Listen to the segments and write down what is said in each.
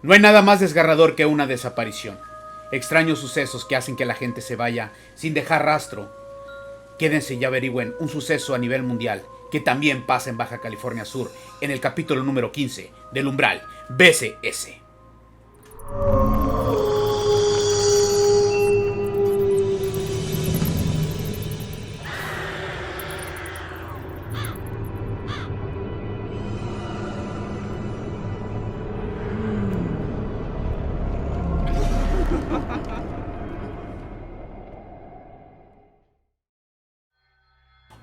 No hay nada más desgarrador que una desaparición. Extraños sucesos que hacen que la gente se vaya sin dejar rastro. Quédense y averigüen un suceso a nivel mundial que también pasa en Baja California Sur en el capítulo número 15 del Umbral BCS.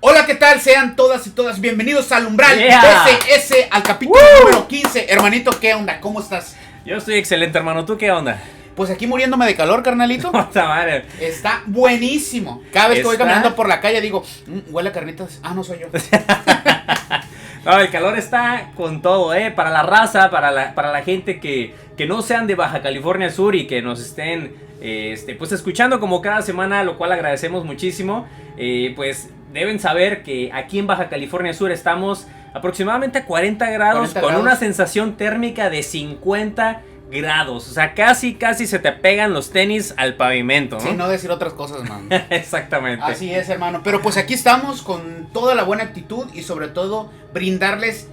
Hola, ¿qué tal? Sean todas y todas bienvenidos al Umbral BCS, al capítulo número 15. Hermanito, ¿qué onda? ¿Cómo estás? Yo estoy excelente, hermano. ¿Tú qué onda? Pues aquí muriéndome de calor, carnalito. Puta madre. Está buenísimo. Cada vez que voy caminando por la calle digo, huele a carnitas. Ah, no soy yo. No, el calor está con todo, para la raza, para la gente que no sean de Baja California Sur y que nos estén pues escuchando como cada semana, lo cual agradecemos muchísimo. Pues deben saber que aquí en Baja California Sur estamos aproximadamente a 40 grados con una sensación térmica de 50 grados. O sea, casi se te pegan los tenis al pavimento, ¿no? Sí, no decir otras cosas, man. Exactamente. Así es, hermano. Pero pues aquí estamos con toda la buena actitud y sobre todo brindarles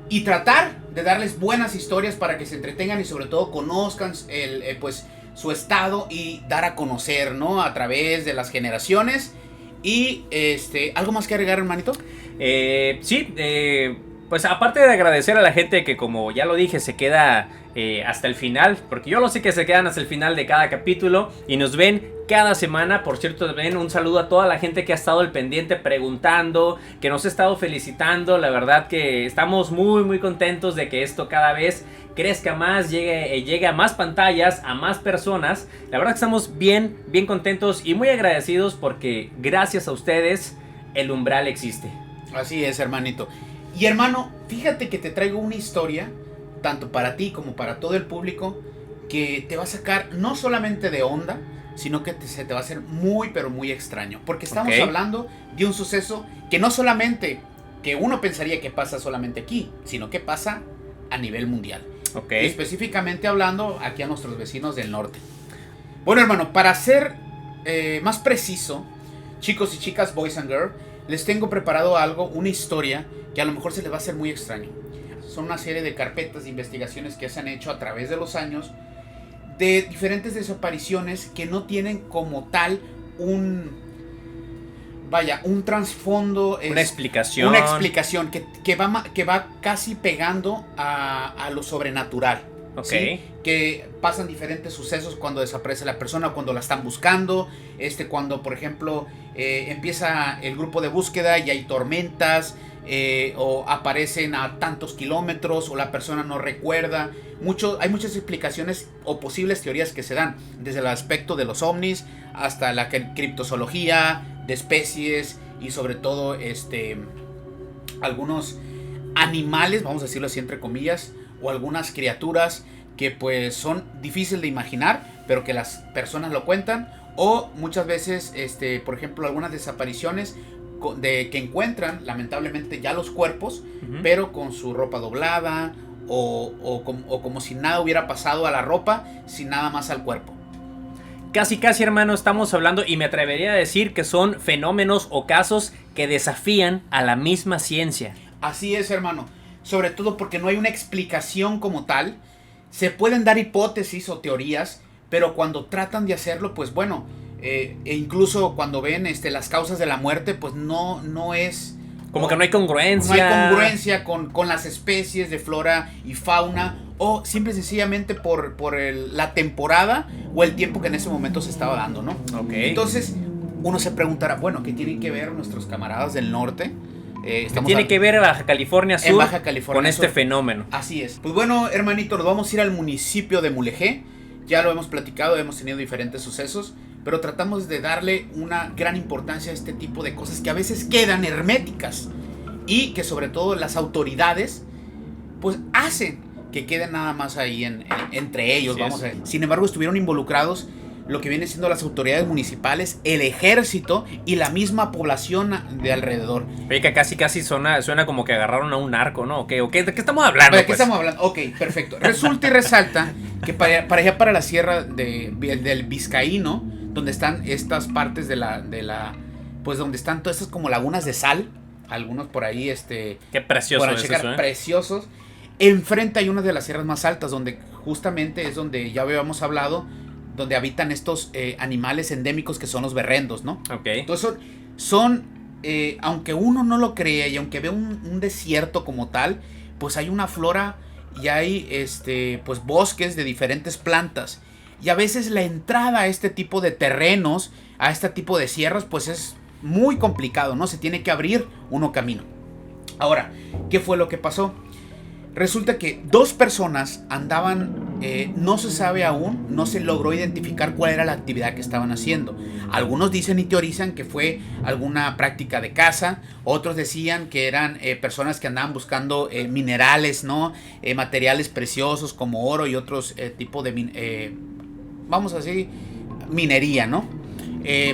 y tratar de darles buenas historias para que se entretengan y sobre todo conozcan pues su estado y dar a conocer, ¿no? A través de las generaciones. Y ¿algo más que agregar, hermanito? Sí, pues aparte de agradecer a la gente que, como ya lo dije, se queda hasta el final, porque yo lo sé que se quedan hasta el final de cada capítulo y nos ven cada semana. Por cierto, también un saludo a toda la gente que ha estado al pendiente preguntando, que nos ha estado felicitando. La verdad que estamos muy contentos de que esto cada vez crezca más, llegue a más pantallas, a más personas. La verdad que estamos bien contentos y muy agradecidos porque gracias a ustedes el Umbral existe. Así es, hermanito. Y hermano, fíjate que te traigo una historia, tanto para ti como para todo el público, que te va a sacar no solamente de onda, sino que se te va a hacer muy pero muy extraño. Porque estamos hablando de un suceso que no solamente, que uno pensaría que pasa solamente aquí, sino que pasa a nivel mundial. Y específicamente hablando aquí a nuestros vecinos del norte. Bueno, hermano, para ser más preciso, chicos y chicas, boys and girls, les tengo preparado algo, una historia que a lo mejor se les va a hacer muy extraño. Son una serie de carpetas de investigaciones que se han hecho a través de los años de diferentes desapariciones que no tienen como tal un trasfondo, una explicación. Una explicación que va casi pegando a lo sobrenatural. ¿Sí? Que pasan diferentes sucesos cuando desaparece la persona, cuando la están buscando, cuando por ejemplo empieza el grupo de búsqueda y hay tormentas, o aparecen a tantos kilómetros, o la persona no recuerda. Hay muchas explicaciones o posibles teorías que se dan, desde el aspecto de los ovnis hasta la criptozoología, de especies y sobre todo algunos animales, vamos a decirlo así entre comillas, o algunas criaturas que pues son difíciles de imaginar, pero que las personas lo cuentan, o muchas veces, por ejemplo, algunas desapariciones que encuentran lamentablemente ya los cuerpos, pero con su ropa doblada, o como si nada hubiera pasado a la ropa, sin nada más al cuerpo. Casi, hermano, estamos hablando, y me atrevería a decir que son fenómenos o casos que desafían a la misma ciencia. Así es, hermano. Sobre todo porque no hay una explicación como tal. Se pueden dar hipótesis o teorías, pero cuando tratan de hacerlo, pues bueno, e incluso cuando ven las causas de la muerte, pues no es... Como que no hay congruencia. No hay congruencia con las especies de flora y fauna, o simple y sencillamente por la temporada o el tiempo que en ese momento se estaba dando, ¿no? Entonces, uno se preguntará, bueno, ¿qué tienen que ver nuestros camaradas del norte? Tiene que ver Baja California Sur Baja California con este Sur. Fenómeno. Así es. Pues bueno, hermanito, nos vamos a ir al municipio de Mulegé. Ya lo hemos platicado, hemos tenido diferentes sucesos, pero tratamos de darle una gran importancia a este tipo de cosas que a veces quedan herméticas y que sobre todo las autoridades pues hacen que queden nada más ahí entre ellos, vamos a ver. Sin embargo, estuvieron involucrados lo que viene siendo las autoridades municipales, el ejército y la misma población de alrededor. Oye, que casi suena como que agarraron a un narco, ¿no? ¿De qué estamos hablando? ¿De qué estamos hablando? Ok, perfecto. Resulta y resalta que para allá, para la sierra del Vizcaíno, donde están estas partes de la pues donde están todas estas como lagunas de sal, algunos por ahí, qué precioso es eso, ¿eh? Preciosos. Enfrente hay una de las sierras más altas, donde justamente es donde ya habíamos hablado, donde habitan estos animales endémicos que son los berrendos, ¿no? Ok. Entonces son aunque uno no lo crea y aunque ve un desierto como tal, pues hay una flora y hay pues bosques de diferentes plantas. Y a veces la entrada a este tipo de terrenos, a este tipo de sierras, pues es muy complicado, ¿no? Se tiene que abrir uno camino. Ahora, ¿qué fue lo que pasó? Resulta que 2 personas andaban, no se sabe aún, no se logró identificar cuál era la actividad que estaban haciendo. Algunos dicen y teorizan que fue alguna práctica de caza, otros decían que eran personas que andaban buscando minerales, ¿no? Materiales preciosos como oro y otros tipos de, vamos a decir, minería, ¿no?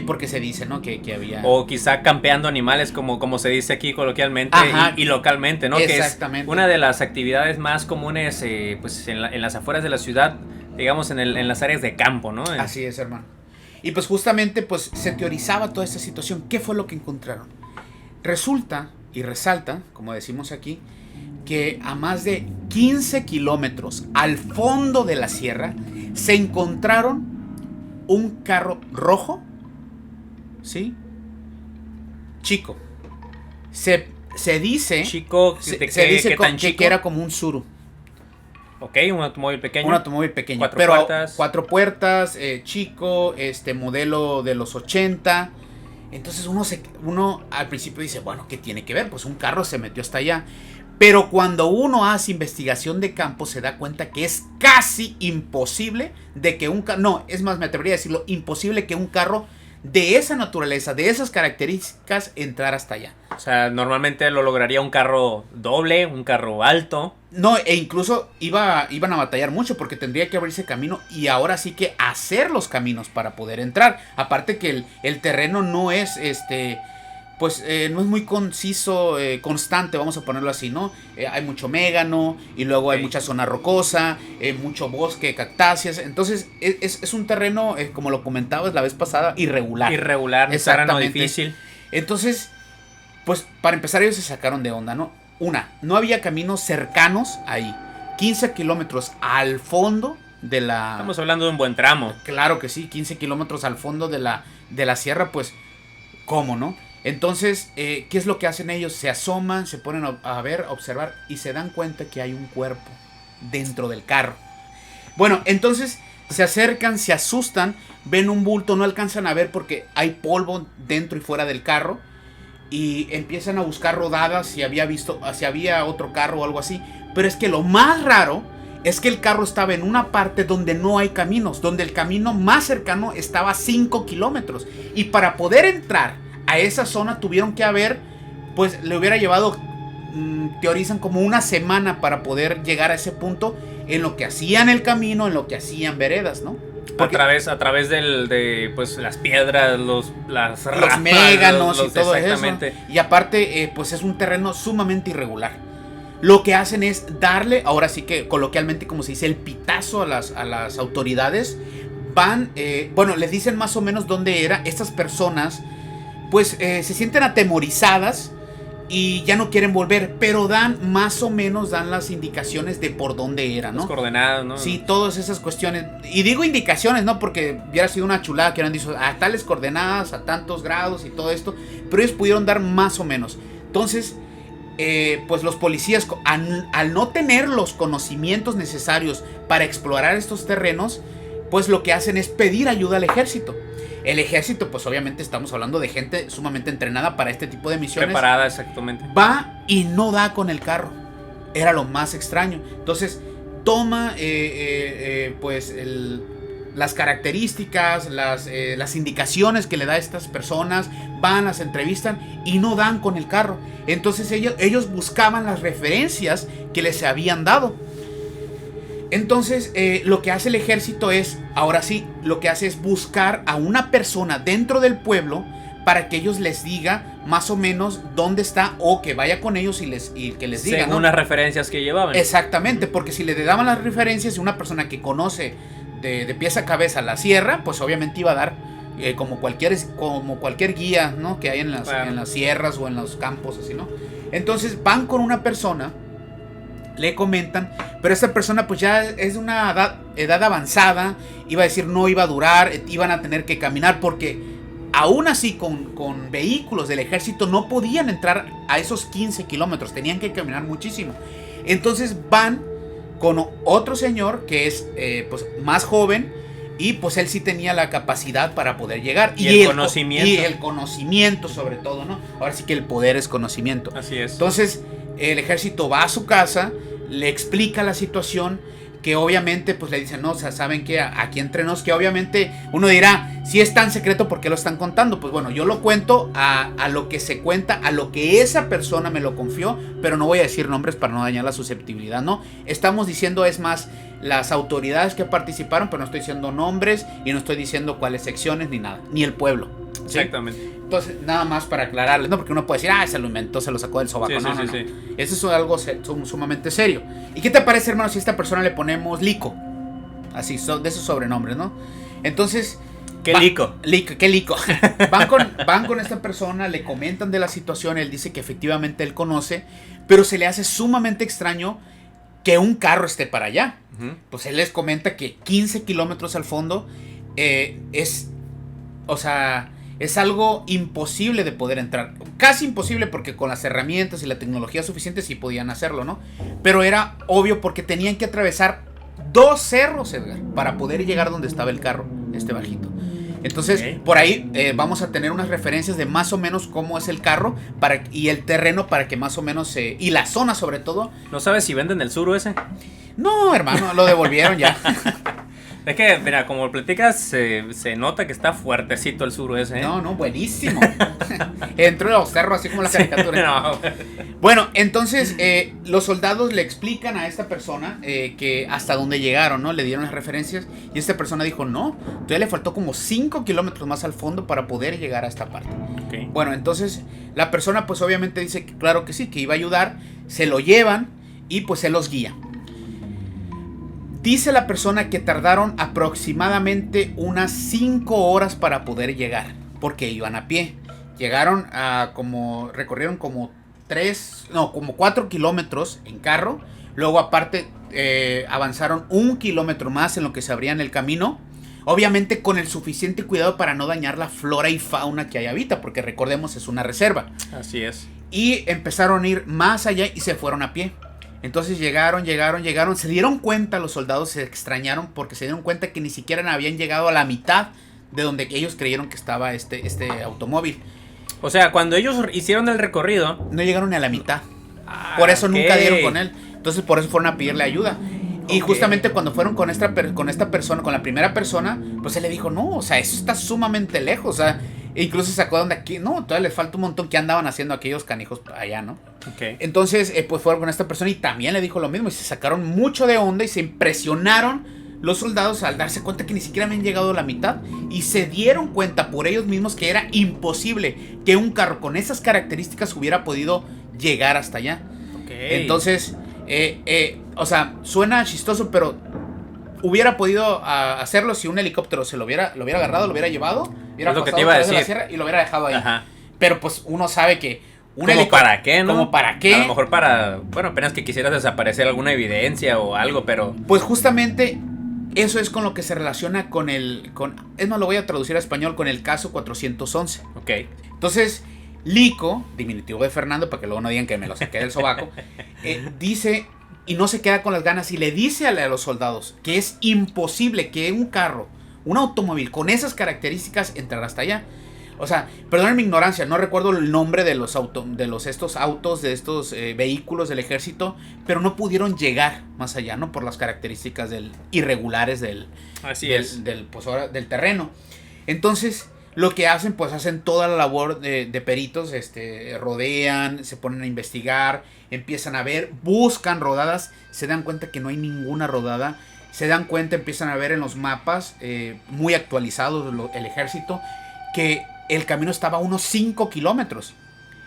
Porque se dice, ¿no? Que había... O quizá campeando animales, como se dice aquí coloquialmente y localmente, ¿no? Exactamente. Que es una de las actividades más comunes pues en las afueras de la ciudad, digamos en las áreas de campo, ¿no? Así es, hermano. Y pues justamente pues se teorizaba toda esta situación. ¿Qué fue lo que encontraron? Resulta y resalta, como decimos aquí, que a más de 15 kilómetros al fondo de la sierra se encontraron un carro rojo, ¿sí? Chico. Se dice... Chico, se dice que era como un Tsuru. Ok, un automóvil pequeño. Un automóvil pequeño. 4 puertas. 4 puertas, chico, modelo de los 80. Entonces uno al principio dice, bueno, ¿qué tiene que ver? Pues un carro se metió hasta allá. Pero cuando uno hace investigación de campo se da cuenta que es casi imposible de que un carro... No, es más, me atrevería a decirlo, imposible que un carro de esa naturaleza, de esas características, entrar hasta allá. O sea, normalmente lo lograría un carro doble, un carro alto. No, e incluso iban a batallar mucho porque tendría que abrirse camino y ahora sí que hacer los caminos para poder entrar. Aparte que el terreno no es pues no es muy conciso, constante, vamos a ponerlo así, ¿no? Hay mucho mégano y luego hay mucha zona rocosa, mucho bosque, cactáceas. Entonces es un terreno, como lo comentabas la vez pasada, irregular. Irregular, un terreno difícil. Entonces, pues para empezar ellos se sacaron de onda, ¿no? No había caminos cercanos ahí. 15 kilómetros al fondo de la... Estamos hablando de un buen tramo. Claro que sí, 15 kilómetros al fondo de la sierra, pues, ¿cómo, no? Entonces, ¿qué es lo que hacen ellos? Se asoman, se ponen a ver, a observar y se dan cuenta que hay un cuerpo dentro del carro. Bueno, entonces se acercan, se asustan, ven un bulto, no alcanzan a ver porque hay polvo dentro y fuera del carro y empiezan a buscar rodadas si había otro carro o algo así. Pero es que lo más raro es que el carro estaba en una parte donde no hay caminos, donde el camino más cercano estaba a 5 kilómetros. Y para poder entrar a esa zona tuvieron que haber, pues le hubiera llevado, teorizan como una semana para poder llegar a ese punto en lo que hacían el camino, en lo que hacían veredas, ¿no? Porque a través de pues las piedras, las ramas, los méganos y todo exactamente. Eso. Y aparte, pues es un terreno sumamente irregular. Lo que hacen es darle, ahora sí que coloquialmente como se dice, el pitazo a las autoridades. Van, bueno, les dicen más o menos dónde era. Estas personas pues se sienten atemorizadas y ya no quieren volver, pero dan las indicaciones de por dónde era, ¿no? Las coordenadas, ¿no? Sí, todas esas cuestiones. Y digo indicaciones, ¿no? Porque hubiera sido una chulada que hubieran dicho a tales coordenadas, a tantos grados y todo esto, pero ellos pudieron dar más o menos. Entonces, pues los policías, al no tener los conocimientos necesarios para explorar estos terrenos, pues lo que hacen es pedir ayuda al ejército. El ejército, pues obviamente estamos hablando de gente sumamente entrenada para este tipo de misiones. Preparada, exactamente. Va y no da con el carro. Era lo más extraño. Entonces toma pues las características, las indicaciones que le da a estas personas, van, las entrevistan y no dan con el carro. Entonces ellos buscaban las referencias que les habían dado. Entonces, lo que hace el ejército es, ahora sí, lo que hace es buscar a una persona dentro del pueblo para que ellos les diga más o menos dónde está, o que vaya con ellos y que les diga, según ¿no? las referencias que llevaban. Exactamente, porque si le daban las referencias de una persona que conoce de pies a cabeza la sierra, pues obviamente iba a dar como cualquier guía, ¿no? Que hay en las sierras o en los campos, así, ¿no? Entonces van con una persona, le comentan, pero esta persona pues ya es de una edad avanzada, iba a decir no iba a durar, iban a tener que caminar porque aún así con vehículos del ejército no podían entrar a esos 15 kilómetros, tenían que caminar muchísimo. Entonces van con otro señor que es pues más joven, y pues él sí tenía la capacidad para poder llegar. Y el conocimiento. Y el conocimiento sobre todo, ¿no? Ahora sí que el poder es conocimiento. Así es. Entonces el ejército va a su casa, le explica la situación, que obviamente pues le dicen, no, o sea, saben que aquí entre nos, que obviamente uno dirá, si es tan secreto, ¿por qué lo están contando? Pues bueno, yo lo cuento a lo que se cuenta, a lo que esa persona me lo confió, pero no voy a decir nombres para no dañar la susceptibilidad, ¿no? Estamos diciendo, es más, las autoridades que participaron, pero no estoy diciendo nombres y no estoy diciendo cuáles secciones ni nada, ni el pueblo. ¿Sí? Exactamente. Entonces, nada más para aclararles, ¿no? Porque uno puede decir, se lo inventó, se lo sacó del sobaco. Sí, No. sí. Eso es algo sumamente serio. ¿Y qué te parece, hermano, si a esta persona le ponemos Lico? Así, de esos sobrenombres, ¿no? Entonces... ¿Qué Lico? ¿Qué Lico? Van con esta persona, le comentan de la situación, él dice que efectivamente él conoce, pero se le hace sumamente extraño que un carro esté para allá. Pues él les comenta que 15 kilómetros al fondo es algo imposible de poder entrar. Casi imposible, porque con las herramientas y la tecnología suficiente sí podían hacerlo, ¿no? Pero era obvio porque tenían que atravesar 2 cerros, Edgar, para poder llegar donde estaba el carro, bajito. Entonces, por ahí vamos a tener unas referencias de más o menos cómo es el carro y el terreno, para que más o menos... y la zona, sobre todo. ¿No sabes si venden el Suru ese? No, hermano, lo devolvieron ya. Es que, mira, como platicas, se nota que está fuertecito el Suru ese, ¿eh? No, buenísimo. Entró en los cerros, así como la caricatura. No. Bueno, entonces los soldados le explican a esta persona que hasta dónde llegaron, ¿no? Le dieron las referencias y esta persona dijo, no, todavía le faltó como 5 kilómetros más al fondo para poder llegar a esta parte. Okay. Bueno, entonces la persona pues obviamente dice que claro que sí, que iba a ayudar, se lo llevan y pues él los guía. Dice la persona que tardaron aproximadamente unas 5 horas para poder llegar, porque iban a pie. Llegaron recorrieron como 4 kilómetros en carro. Luego aparte avanzaron 1 kilómetro más en lo que se abrían el camino. Obviamente con el suficiente cuidado para no dañar la flora y fauna que ahí habita, porque recordemos es una reserva. Así es. Y empezaron a ir más allá y se fueron a pie. Entonces llegaron, se dieron cuenta, los soldados se extrañaron porque se dieron cuenta que ni siquiera habían llegado a la mitad de donde ellos creyeron que estaba este automóvil. O sea, cuando ellos hicieron el recorrido... No llegaron ni a la mitad. Por eso nunca dieron con él. Entonces por eso fueron a pedirle ayuda. Y justamente cuando fueron con esta persona, con la primera persona, pues él le dijo, no, o sea, eso está sumamente lejos, o sea, incluso se acuerdan de aquí, no, todavía les falta un montón. Que andaban haciendo aquellos canijos allá, ¿no? Okay. Entonces, pues fueron con esta persona y también le dijo lo mismo, y se sacaron mucho de onda y se impresionaron los soldados al darse cuenta que ni siquiera habían llegado a la mitad, y se dieron cuenta por ellos mismos que era imposible que un carro con esas características hubiera podido llegar hasta allá. Okay. Entonces, o sea, suena chistoso, pero hubiera podido hacerlo si un helicóptero se lo hubiera agarrado, lo hubiera llevado, hubiera es lo pasado que te iba a a través decir. de la sierra y lo hubiera dejado ahí. Ajá. Pero pues uno sabe que ¿Como para qué, no? ¿Como para qué? A lo mejor bueno, apenas que quisieras desaparecer alguna evidencia o algo, pero... Pues justamente eso es con lo que se relaciona es más, lo voy a traducir a español, con el caso 411. Ok. Entonces, Lico, diminutivo de Fernando, para que luego no digan que me lo saqué del sobaco, dice, y no se queda con las ganas, y le dice a los soldados que es imposible que un carro, un automóvil con esas características entrara hasta allá. O sea, perdonen mi ignorancia, no recuerdo el nombre de estos vehículos del ejército, pero no pudieron llegar más allá, ¿no? Por las características irregulares del terreno. Entonces, Lo que hacen, pues hacen toda la labor de peritos, rodean, se ponen a investigar, empiezan a ver, buscan rodadas, se dan cuenta que no hay ninguna rodada, se dan cuenta, empiezan a ver en los mapas muy actualizados el ejército, que el camino estaba a unos 5 kilómetros.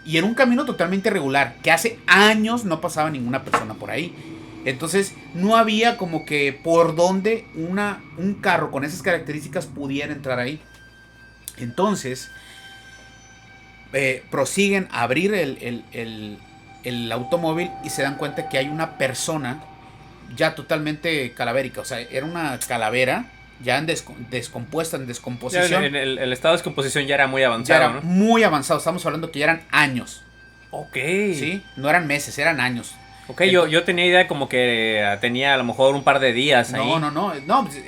Y era un camino totalmente irregular, que hace años no pasaba ninguna persona por ahí. Entonces no había como que por dónde un carro con esas características pudiera entrar ahí. Entonces prosiguen a abrir el automóvil y se dan cuenta que hay una persona ya totalmente calavérica. O sea, era una calavera ya descompuesta, en descomposición. Ya el estado de descomposición ya era muy Ya avanzado, era ¿no? muy avanzado. Estamos hablando que ya eran años. Ok. ¿Sí? No eran meses, eran años. Ok, yo tenía idea como que tenía a lo mejor un par de días ahí. No,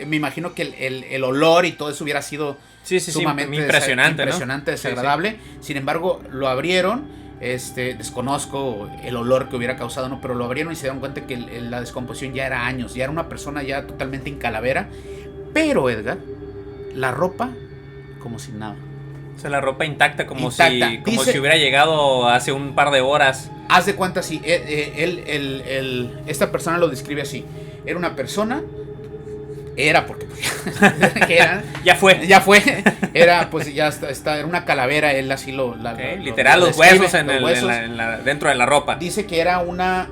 me imagino que el olor y todo eso hubiera sido sumamente impresionante, impresionante, ¿no? desagradable. Sin embargo, lo abrieron, desconozco el olor que hubiera causado, ¿no? Pero lo abrieron y se dieron cuenta que la descomposición ya era años, ya era una persona ya totalmente en calavera. Pero, Edgar, la ropa como si nada. O sea, la ropa intacta como Intacta. si hubiera llegado hace un par de horas. Haz de cuenta así, esta persona lo describe así. Era una persona, porque Ya fue. era pues ya está, era una calavera, él así literal, los describe, huesos, los huesos. dentro de la ropa. Dice que era una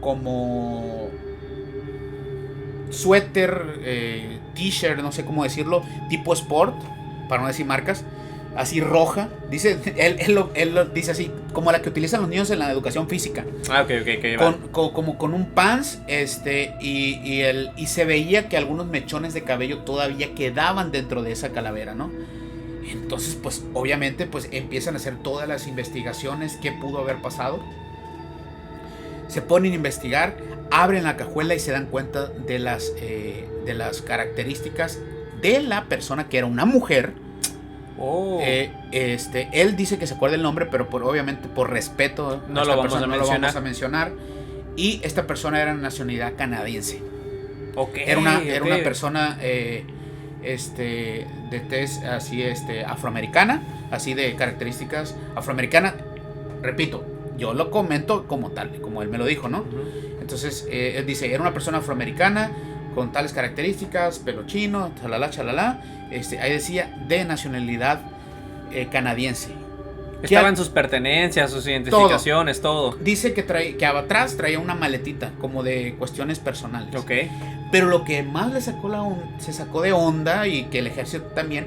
como suéter, t-shirt, no sé cómo decirlo, tipo sport, para no decir marcas, así roja. Dice, él lo dice así, como la que utilizan los niños en la educación física. Ah, ok. Como con un pants, y se veía que algunos mechones de cabello todavía quedaban dentro de esa calavera, ¿no? Entonces, pues, obviamente, pues empiezan a hacer todas las investigaciones, qué pudo haber pasado. Se ponen a investigar, abren la cajuela y se dan cuenta de las características de la persona, que era una mujer. Él dice que se acuerda el nombre, pero obviamente por respeto no lo vamos a mencionar. Y esta persona era de nacionalidad canadiense. Okay, era una persona de tez así afroamericana, así de características afroamericana. Repito, yo lo comento como tal, como él me lo dijo, ¿no? Uh-huh. Entonces él dice, era una persona afroamericana con tales características, pelo chino, chalala. Ahí decía de nacionalidad canadiense. Estaban sus pertenencias, sus identificaciones, todo. Dice que atrás traía una maletita como de cuestiones personales. Ok. Pero lo que más se sacó de onda, y que el ejército también,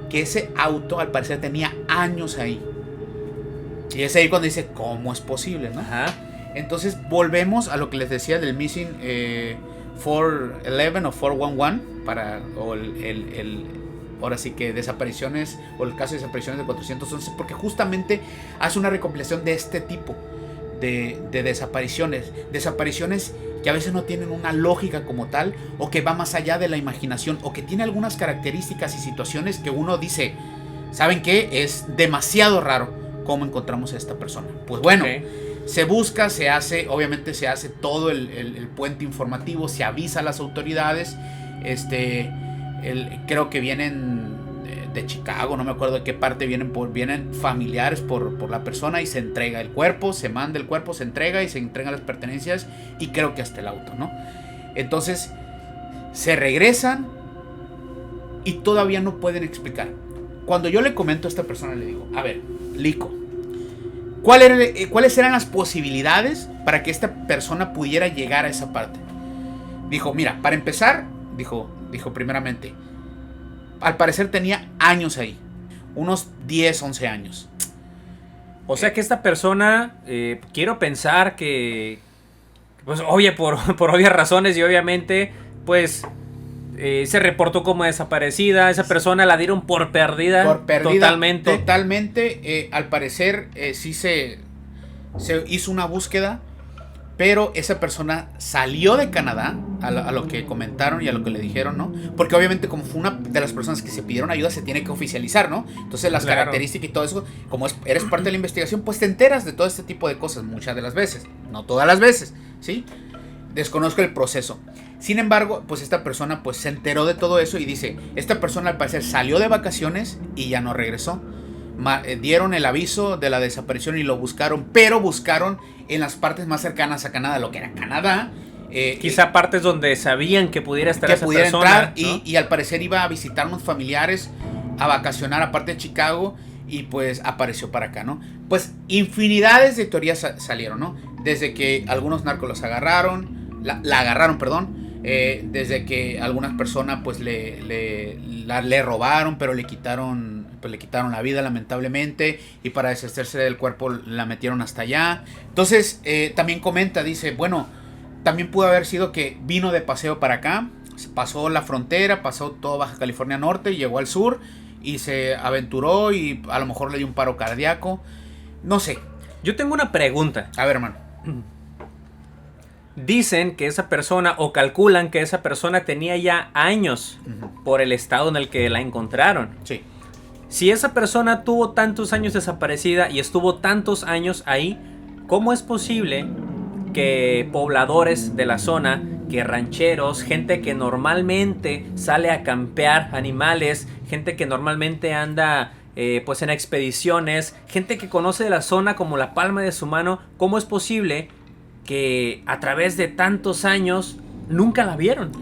que ese auto al parecer tenía años ahí. Y es ahí cuando dice, ¿cómo es posible, no? Ajá. Entonces volvemos a lo que les decía del missing 411 o 411 ahora sí que desapariciones, o el caso de desapariciones de 411, porque justamente hace una recopilación de este tipo de desapariciones que a veces no tienen una lógica como tal, o que va más allá de la imaginación, o que tiene algunas características y situaciones que uno dice, ¿saben qué? Es demasiado raro cómo encontramos a esta persona. Pues bueno, se busca, obviamente se hace todo el puente informativo, se avisa a las autoridades, creo que vienen de Chicago, no me acuerdo de qué parte vienen familiares por la persona, y se entrega el cuerpo, se manda el cuerpo, se entrega y se entregan las pertenencias, y creo que hasta el auto, ¿no? Entonces se regresan y todavía no pueden explicar. Cuando yo le comento a esta persona, le digo, a ver, Lico, ¿cuáles eran las posibilidades para que esta persona pudiera llegar a esa parte? Dijo, mira, para empezar, dijo primeramente, al parecer tenía años ahí, unos 10, 11 años. O sea que esta persona, quiero pensar que, pues por obvias razones, y obviamente, pues se reportó como desaparecida. Esa persona la dieron por perdida. Totalmente. Al parecer sí se hizo una búsqueda, pero esa persona salió de Canadá, a lo que comentaron y a lo que le dijeron, ¿no? Porque obviamente, como fue una de las personas que se pidieron ayuda, se tiene que oficializar, ¿no? Entonces las características y todo eso, como eres parte de la investigación, pues te enteras de todo este tipo de cosas muchas de las veces, no todas las veces, ¿sí? desconozco el proceso. Sin embargo, pues esta persona pues se enteró de todo eso y dice, esta persona al parecer salió de vacaciones y ya no regresó. Dieron el aviso de la desaparición y lo buscaron, pero buscaron en las partes más cercanas a Canadá, lo que era Canadá. Quizá partes donde sabían que pudiera estar esa pudiera persona, entrar, ¿no? y al parecer iba a visitar unos familiares, a vacacionar aparte de Chicago, y pues apareció para acá, ¿no? Pues infinidades de teorías salieron, ¿no? Desde que algunos narcos los agarraron, la agarraron, perdón, desde que algunas personas pues le robaron, pero le quitaron la vida lamentablemente, y para deshacerse del cuerpo la metieron hasta allá. Entonces también comenta, dice, bueno, también pudo haber sido que vino de paseo para acá, pasó la frontera, pasó todo Baja California Norte, llegó al sur y se aventuró y a lo mejor le dio un paro cardíaco. No sé. Yo tengo una pregunta. A ver, hermano. Dicen que esa persona, o calculan que esa persona tenía ya años por el estado en el que la encontraron. Sí. Si esa persona tuvo tantos años desaparecida y estuvo tantos años ahí, ¿cómo es posible que pobladores de la zona, que rancheros, gente que normalmente sale a campear animales, gente que normalmente anda pues en expediciones, gente que conoce de la zona como la palma de su mano, cómo es posible que a través de tantos años nunca la vieron?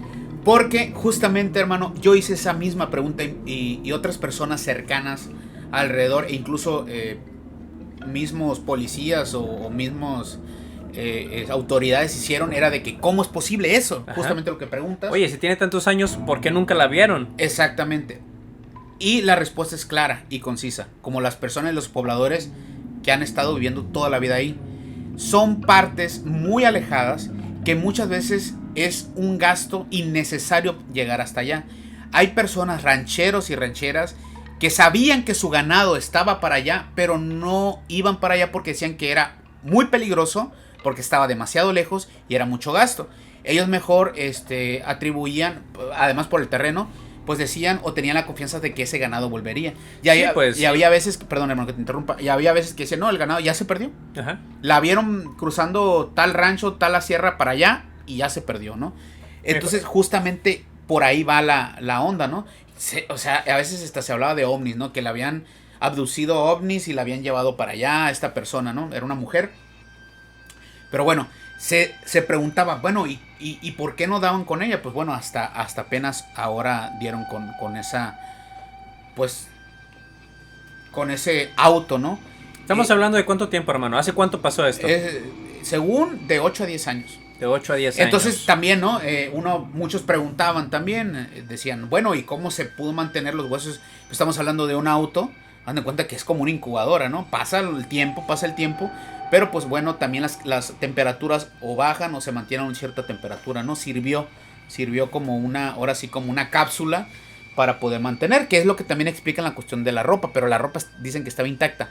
Porque justamente, hermano, yo hice esa misma pregunta y otras personas cercanas alrededor, e incluso mismos policías o mismos autoridades hicieron, era de que ¿cómo es posible eso? Ajá. Justamente lo que preguntas. Oye, si tiene tantos años, ¿por qué nunca la vieron? Exactamente. Y la respuesta es clara y concisa, como las personas y los pobladores que han estado viviendo toda la vida ahí. Son partes muy alejadas que muchas veces es un gasto innecesario llegar hasta allá. Hay personas, rancheros y rancheras, que sabían que su ganado estaba para allá, pero no iban para allá porque decían que era muy peligroso, porque estaba demasiado lejos y era mucho gasto. Ellos mejor atribuían, además por el terreno, pues decían o tenían la confianza de que ese ganado volvería. Y había veces, perdón hermano que te interrumpa, y había veces que decían, no, el ganado ya se perdió. Ajá. La vieron cruzando tal rancho, tal la sierra para allá y ya se perdió, ¿no? Entonces justamente por ahí va la onda, ¿no? O sea, a veces hasta se hablaba de ovnis, ¿no? Que la habían abducido ovnis y la habían llevado para allá a esta persona, ¿no? Era una mujer. Pero bueno, se preguntaba, bueno, ¿y por qué no daban con ella? Pues bueno, hasta apenas ahora dieron con esa, pues, con ese auto, ¿no? Estamos hablando de cuánto tiempo, hermano. ¿Hace cuánto pasó esto? Según de 8 a 10 años. De 8 a 10 años. Entonces también, ¿no? Muchos preguntaban también, decían, bueno, ¿y cómo se pudo mantener los huesos? Pues estamos hablando de un auto, dando en cuenta que es como una incubadora, ¿no? Pasa el tiempo, pero pues bueno, también las temperaturas o bajan o se mantienen a una cierta temperatura, ¿no? Sirvió como ahora sí como una cápsula para poder mantener, que es lo que también explica en la cuestión de la ropa, pero la ropa dicen que estaba intacta.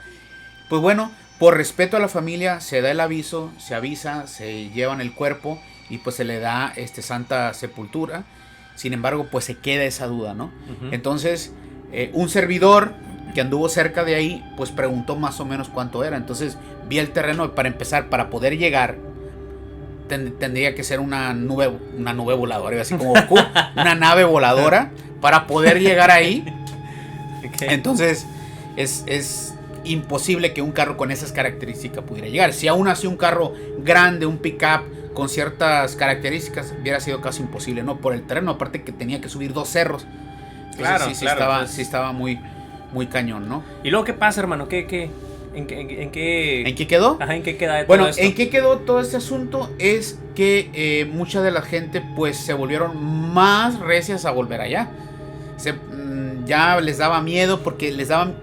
Pues bueno, por respeto a la familia se da el aviso, se avisa, se llevan el cuerpo y pues se le da santa sepultura. Sin embargo, pues se queda esa duda, ¿no? Uh-huh. Entonces, un servidor que anduvo cerca de ahí, pues preguntó más o menos cuánto era. Entonces, vi el terreno para empezar, para poder llegar, tendría que ser una nube voladora, así como Goku, una nave voladora para poder llegar ahí. Okay. Entonces, es imposible que un carro con esas características pudiera llegar. Si aún así un carro grande, un pick-up con ciertas características, hubiera sido casi imposible, ¿no? Por el terreno, aparte que tenía que subir 2 cerros. Entonces, claro, sí estaba muy, muy cañón, ¿no? ¿Y luego qué pasa, hermano? ¿En qué quedó? Ajá, ¿en qué queda todo esto? ¿En qué quedó todo este asunto? Es que mucha de la gente pues se volvieron más recias a volver allá. Ya les daba miedo porque les daba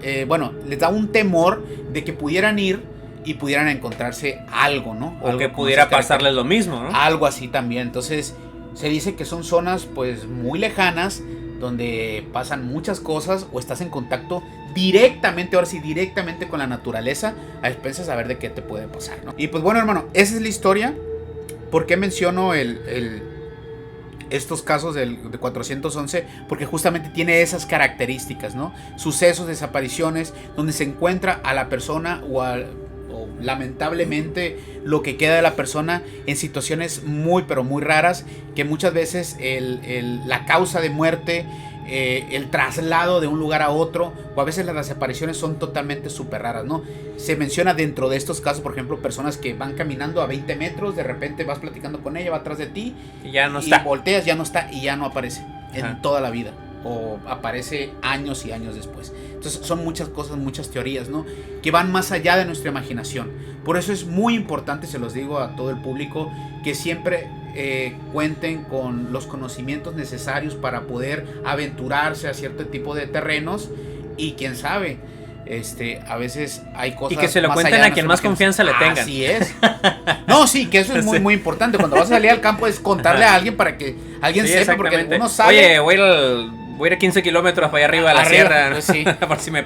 un temor de que pudieran ir y pudieran encontrarse algo, ¿no? O algo que pudiera pasarles lo mismo, ¿no? Algo así también. Entonces se dice que son zonas pues muy lejanas donde pasan muchas cosas o estás en contacto directamente con la naturaleza a expensas a ver de qué te puede pasar, ¿no? Y pues bueno, hermano, esa es la historia. ¿Por qué menciono estos casos de 411? Porque justamente tiene esas características, ¿no? Sucesos, desapariciones, donde se encuentra a la persona o lamentablemente lo que queda de la persona en situaciones muy pero muy raras, que muchas veces la causa de muerte, el traslado de un lugar a otro, o a veces las desapariciones son totalmente súper raras, ¿no? Se menciona dentro de estos casos, por ejemplo, personas que van caminando a 20 metros, de repente vas platicando con ella, va atrás de ti y ya no está, volteas, ya no está y ya no aparece en toda la vida, o aparece años y años después. Entonces son muchas cosas, muchas teorías, ¿no? Que van más allá de nuestra imaginación. Por eso es muy importante, se los digo a todo el público, que siempre cuenten con los conocimientos necesarios para poder aventurarse a cierto tipo de terrenos. Y quién sabe, a veces hay cosas. Y que se lo cuenten a quien más confianza le tengan. Así es. No, sí, que eso es muy, muy importante. Cuando vas a salir al campo es contarle a alguien para que alguien sepa, porque uno sabe. Oye, voy a ir a 15 kilómetros para allá arriba de la sierra, pues sí.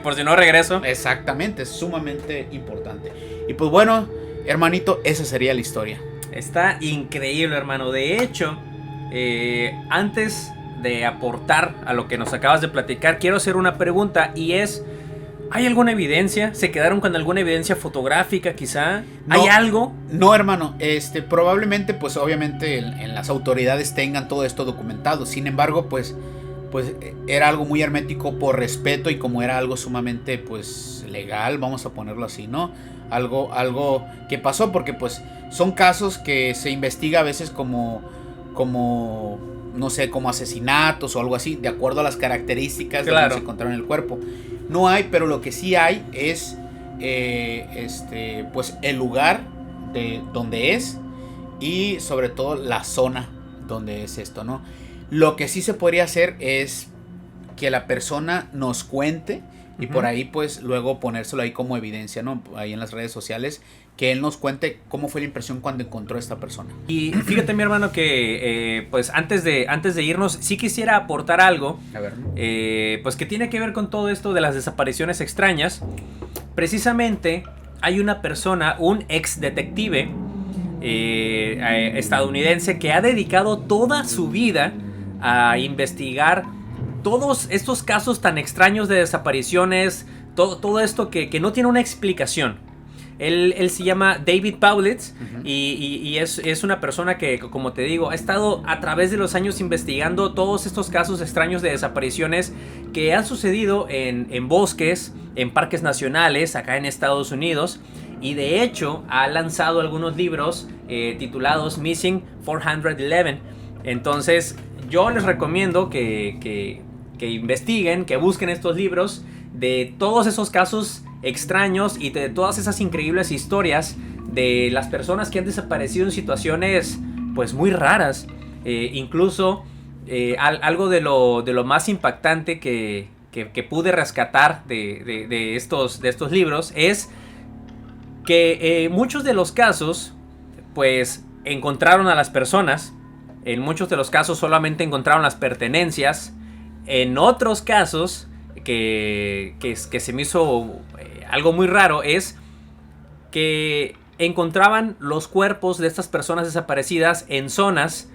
por si no regreso. Exactamente, es sumamente importante. Y pues bueno, hermanito, esa sería la historia. Está increíble, hermano. De hecho, antes de aportar a lo que nos acabas de platicar, quiero hacer una pregunta, y es: ¿hay alguna evidencia? ¿Se quedaron con alguna evidencia fotográfica quizá? ¿Hay algo? No, hermano, probablemente, pues obviamente en las autoridades tengan todo esto documentado. Sin embargo, pues era algo muy hermético por respeto, y como era algo sumamente pues legal, vamos a ponerlo así, ¿no? Algo que pasó, porque pues son casos que se investiga a veces como no sé, como asesinatos o algo así, de acuerdo a las características de donde se encontraron el cuerpo. No hay, pero lo que sí hay es pues el lugar de donde es, y sobre todo la zona donde es esto, ¿no? Lo que sí se podría hacer es que la persona nos cuente, y por ahí pues luego ponérselo ahí como evidencia, ¿no? Ahí en las redes sociales, que él nos cuente cómo fue la impresión cuando encontró a esta persona. Y fíjate, mi hermano, que pues antes de irnos, sí quisiera aportar algo. A ver. Pues que tiene que ver con todo esto de las desapariciones extrañas. Precisamente hay una persona, un ex detective estadounidense, que ha dedicado toda su vida a investigar todos estos casos tan extraños de desapariciones, todo esto que no tiene una explicación. Él se llama David Paulitz, y es una persona que, como te digo, ha estado a través de los años investigando todos estos casos extraños de desapariciones que han sucedido en bosques, en parques nacionales acá en Estados Unidos. Y de hecho ha lanzado algunos libros titulados Missing 411. Entonces yo les recomiendo que investiguen, que busquen estos libros de todos esos casos extraños y de todas esas increíbles historias de las personas que han desaparecido en situaciones pues muy raras. Incluso algo de lo más impactante que pude rescatar de estos libros es que muchos de los casos pues encontraron a las personas. En muchos de los casos solamente encontraron las pertenencias. En otros casos que se me hizo algo muy raro es que encontraban los cuerpos de estas personas desaparecidas en zonas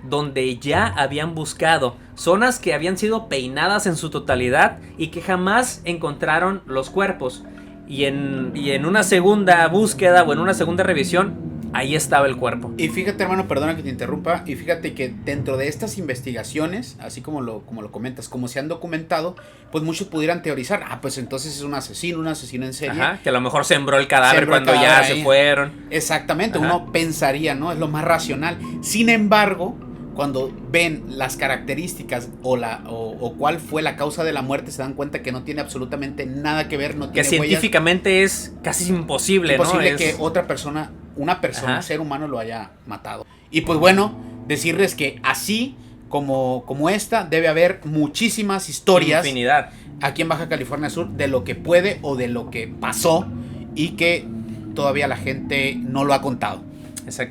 donde ya habían buscado, zonas que habían sido peinadas en su totalidad y que jamás encontraron los cuerpos. Y en una segunda búsqueda o en una segunda revisión, ahí estaba el cuerpo. Y fíjate, hermano, perdona que te interrumpa, y fíjate que dentro de estas investigaciones, así como lo comentas, como se han documentado, pues muchos pudieran teorizar, pues entonces es un asesino en serie. Ajá, que a lo mejor sembró el cadáver cuando ya se fueron. Exactamente, uno pensaría, ¿no? Es lo más racional. Sin embargo, cuando ven las características o cuál fue la causa de la muerte, se dan cuenta que no tiene absolutamente nada que ver, no tiene que científicamente huellas. Es casi imposible, ¿no? Es que otra persona, una persona, un ser humano lo haya matado. Y pues bueno, decirles que así como esta, debe haber muchísimas historias. Infinidad. Aquí en Baja California Sur, de lo que puede o de lo que pasó y que todavía la gente no lo ha contado.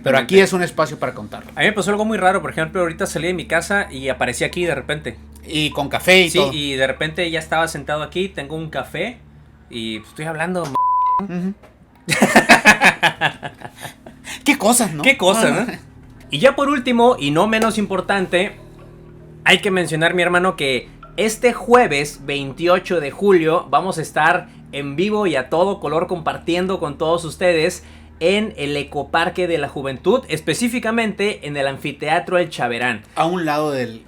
Pero aquí es un espacio para contarlo. A mí me pasó algo muy raro. Por ejemplo, ahorita salí de mi casa y aparecí aquí de repente. Y con café y todo. Sí, y de repente ya estaba sentado aquí, tengo un café y estoy hablando. Qué cosas, ¿no? Qué cosas, ¿no? Y ya por último, y no menos importante, hay que mencionar, mi hermano, que este jueves 28 de julio vamos a estar en vivo y a todo color compartiendo con todos ustedes en el Ecoparque de la Juventud, específicamente en el Anfiteatro El Chaverán. A un lado del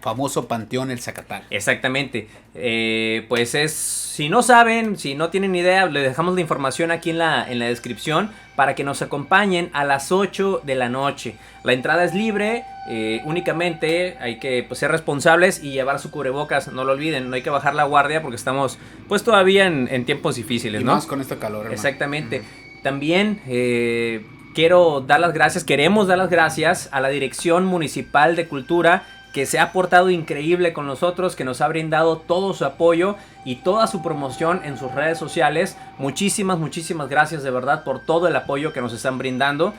famoso Panteón El Zacatal. Exactamente. Pues si no saben, si no tienen idea, les dejamos la información aquí en la descripción para que nos acompañen a las 8 de la noche. La entrada es libre, únicamente hay que ser responsables y llevar su cubrebocas, no lo olviden, no hay que bajar la guardia porque estamos pues todavía en tiempos difíciles, y ¿no? más con este calor, hermano. Exactamente. También queremos dar las gracias a la Dirección Municipal de Cultura, que se ha portado increíble con nosotros, que nos ha brindado todo su apoyo y toda su promoción en sus redes sociales. Muchísimas gracias de verdad por todo el apoyo que nos están brindando.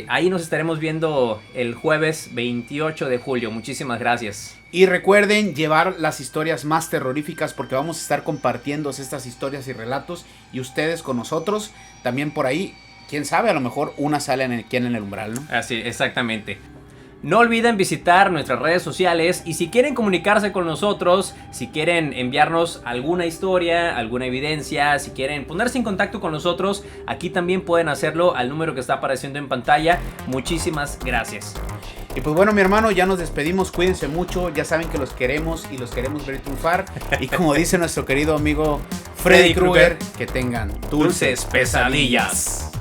Ahí nos estaremos viendo el jueves 28 de julio. Muchísimas gracias. Y recuerden llevar las historias más terroríficas, porque vamos a estar compartiendo estas historias y relatos, y ustedes con nosotros. También por ahí, quién sabe, a lo mejor una sale aquí en el umbral, ¿no? Así, exactamente. No olviden visitar nuestras redes sociales y si quieren comunicarse con nosotros, si quieren enviarnos alguna historia, alguna evidencia, si quieren ponerse en contacto con nosotros, aquí también pueden hacerlo al número que está apareciendo en pantalla. Muchísimas gracias. Y pues bueno, mi hermano, ya nos despedimos, cuídense mucho, ya saben que los queremos y los queremos ver triunfar. Y como dice nuestro querido amigo Freddy Krueger, que tengan dulces pesadillas.